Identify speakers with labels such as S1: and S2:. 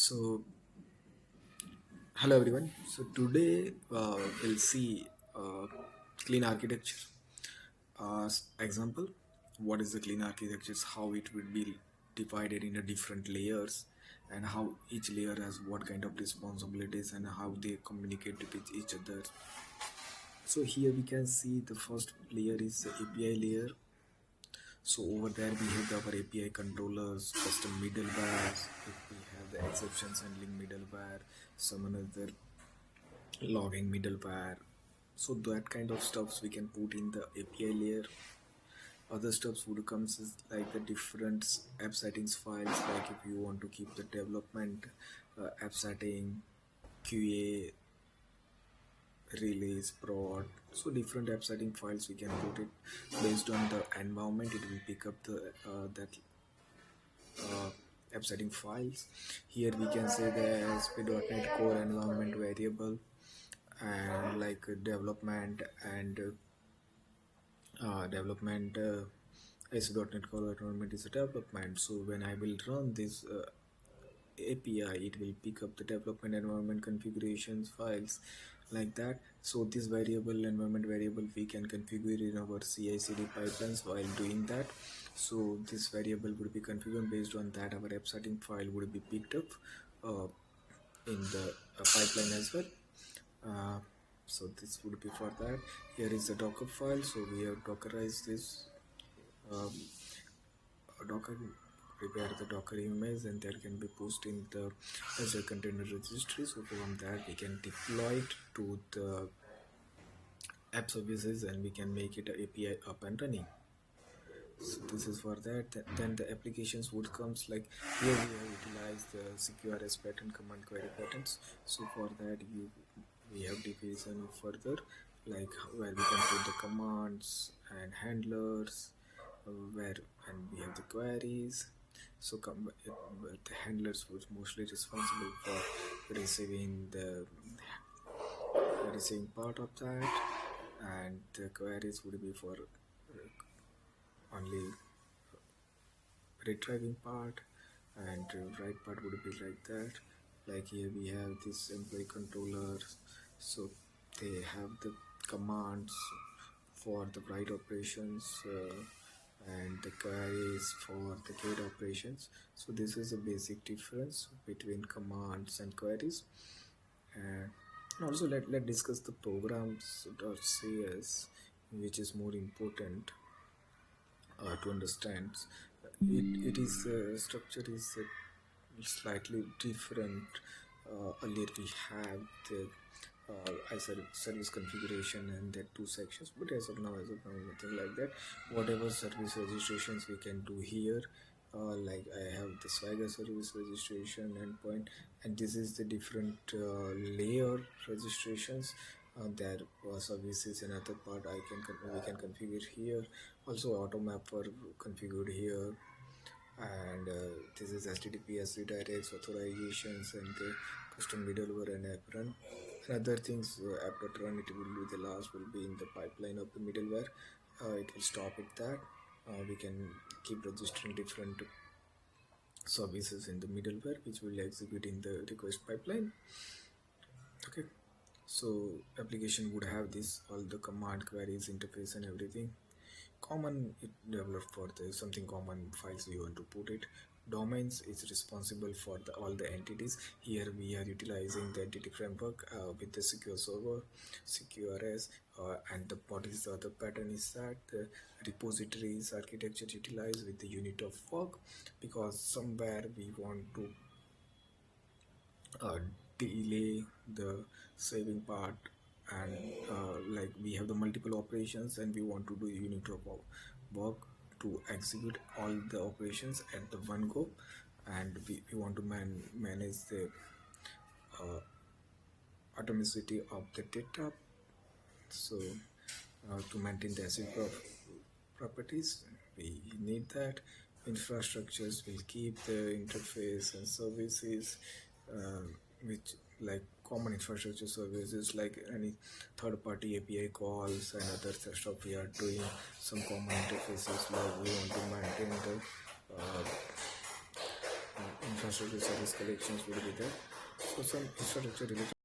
S1: So, hello everyone. So today we'll see clean architecture. Example, what is the clean architecture? How it will be divided into different layers, and how each layer has what kind of responsibilities and how they communicate with each other. So here we can see the first layer is the API layer. So over there we have our API controllers, custom middlewares, we have the exceptions handling middleware, some another logging middleware. So that kind of stuffs we can put in the API layer. Other stuffs would comes is like the different app settings files, like if you want to keep the development app setting, QA, release, prod. So different app setting files we can put it based on the environment. It will pick up the that uh, app setting files. Here we can say the ASP.NET Core environment variable and like development and development ASP.NET Core environment is a development. So when I will run this API, it will pick up the development environment configurations files like that. So this variable environment variable we can configure in our CI/CD pipelines while doing that. So this variable would be configured based on that. Our app setting file would be picked up uh, in the pipeline as well. Uh, so this would be for that. Here is the Docker file. So we have dockerized this. Um, Docker prepare the Docker image and that can be pushed in the as a container registry. So from that we can deploy it to the app services and we can make it a API up and running. So this is for that. Then the applications would comes like here we have utilized the CQRS pattern command query patterns. So for that we have division further, like where we can put the commands and handlers, where and we have the queries. So the handlers was mostly responsible for receiving part of that, and the queries would be for only retrieving part, and write part would be like that. Like here we have this employee controllers, so they have the commands for the write operations and the queries for the get operations. So this is a basic difference between commands and queries. And also let discuss the programs.cs, which is more important to understand. It is structure is slightly different. Earlier we have the I said service configuration and there two sections, but as of now nothing like that. Whatever service registrations we can do here, like I have the Swagger service registration endpoint, and this is the different layer registrations. There services another part we can configure here. Also auto mapper configured here, and this is HTTPS redirects, authorizations, and the custom middleware and app run. And other things, app.run, it will be the last, will be in the pipeline of the middleware. It will stop at that. We can keep registering different services in the middleware, which will execute in the request pipeline. Okay, so application would have this, all the command queries, interface, and everything. Common, it developed for the something common files we want to put it. Domains is responsible for all the entities. Here we are utilizing the EntityFramework with the secure server, CQRS, and what is the other pattern is that the repositories architecture utilized with the unit of work, because somewhere we want to uh, delay the saving part, and like we have the multiple operations and we want to do unit of work to execute all the operations at the one go, and we want to manage the uh, atomicity of the data. So to maintain the asset properties we need that. Infrastructures will keep the interface and services, which like common infrastructure services like any third-party API calls and other stuff we are doing. Some common interfaces like we want to maintain the constructed service collections would be there. So some infrastructure related